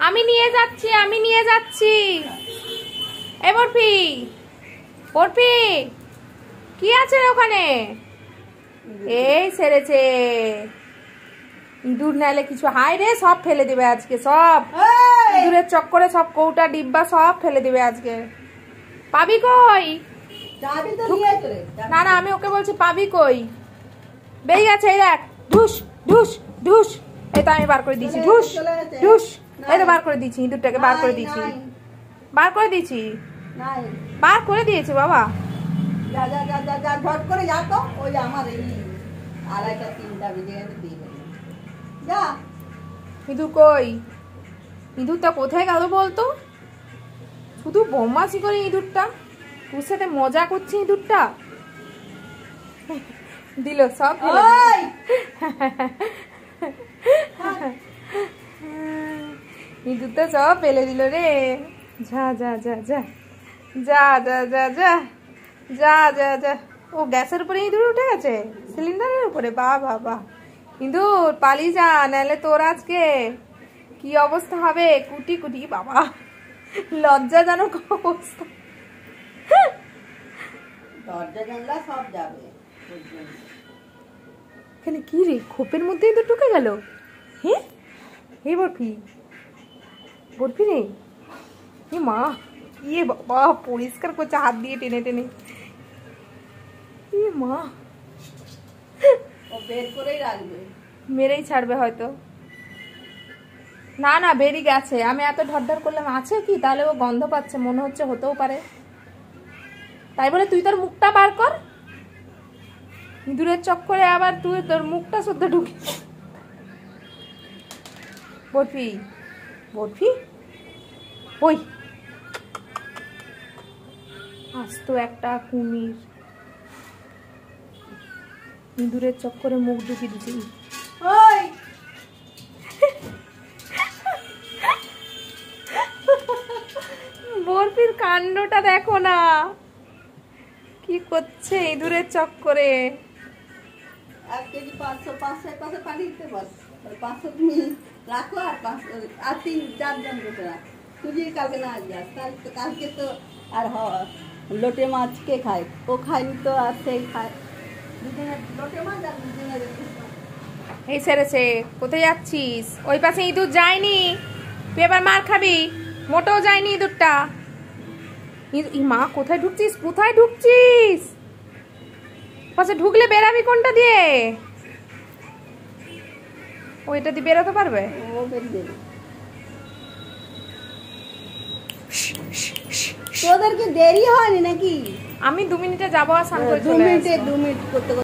আমি নিয়ে যাচ্ছি এ বরফি বরফি কি আছে ওখানে? এই সেরেছে ইঁদুর, নাইলে কিছু। হাই রে, সব ফেলে দিবে আজকে, সব ইঁদুরের চক্করে সব কৌটা ডিব্বা সব ফেলে দিবে আজকে। পাবি কই? না না, আমি ওকে বলছি পাবি কই? বেরিয়ে গেছে, এই দেখ। ঢুস ঢুস ঢুস, এই তো আমি বার করে দিয়েছি। ঢুস ঢুস, এই তো বার করে দিয়েছি, ইঁদুরটাকে বার করে দিয়েছি, বার করে দিয়েছি, বার করে দিয়েছি বাবা। যা যা যা যা যা, ঝট করে যা তো। ওই আমার এই 2:30-3টা বেজে গেছে, দিয়ে যা। ইঁদুর কই? ইঁদুরটা কোথায় গেল বলতো? শুধু বদমাশি করে ইঁদুরটা, তোর সাথে মজা করছে ইঁদুরটা। দিল সব ইঁদুরটা সব ফেলে দিল রে। যা যা যা যা যা যা যা যা যা যা যা। ও গ্যাসের উপরে ইঁদুর উঠে গেছে, সিলিন্ডারের উপরে। বাহ বাহ বাহ, ইঁদুর পালিয়ে যা, নাহলে তোর আজকে কি অবস্থা হবে। কুটি কুটি, বাবা লজ্জাজনক অবস্থা। দরজা জানলা সব যাবে। এখানে কি রে, খোপের মধ্যে ইঁদুর ঢুকে গেল? হ্যাঁ, হে বরফি, বরফি নেই। এ মা, ইয়ে বাবা, পরিষ্কার করছে হাত দিয়ে টেনে টেনে। এ মা, ও বের করেই রাখবে, মেরেই ছাড়বে হয়তো। না না, বেরিয়ে গেছে। আমি এত ঢরঢর করলাম আছে কি, তাহলে ও গন্ধ পাচ্ছে মনে হচ্ছে, হতেও পারে। তাই বলে তুই তোর মুখটা বার কর, ইঁদুরের চক্করে আবার তুই তোর মুখটা শুদ্ধ ঢুকে। বরফি বরফি, ওই আস্ত একটা কুমির, ইঁদুরের চক্করে মুখ ঢুকিয়ে দিচ্ছি। ওই বরফির কাণ্ডটা দেখো না, কি করছে ইঁদুরের চক্করে। 1 কেজি 500 পাশে পানি দিতে পারো। 500 তুমি রাখো, আর 3-4 জন বসে রাখ। তুই কালকে না যাস, কালকে তো আর লোটে মাছ কে খায়? ও খায়নি তো, আর সেই খায়। লোটে মাছ আর দুজনের। এই সেরেছে, কোথায় যাচ্ছিস? ওই পাশে ইঁদুর যায়নি, তুই এবার মার খাবি। মোটেও যায়নি ইঁদুরটা। মা, কোথায় ঢুকছিস, কোথায় ঢুকছিস? পাশে ঢুকলে বেরাবি কোনটা দিয়ে? ওইটা দিয়ে বেরোতে পারবে? ও বেরিয়ে দেবে। তোদের কি দেরি হয়নি নাকি? আমি 2 মিনিটে যাবো, আর স্নান করে 2 চলে মিনিটে আসবো। 2 মিনিট করতে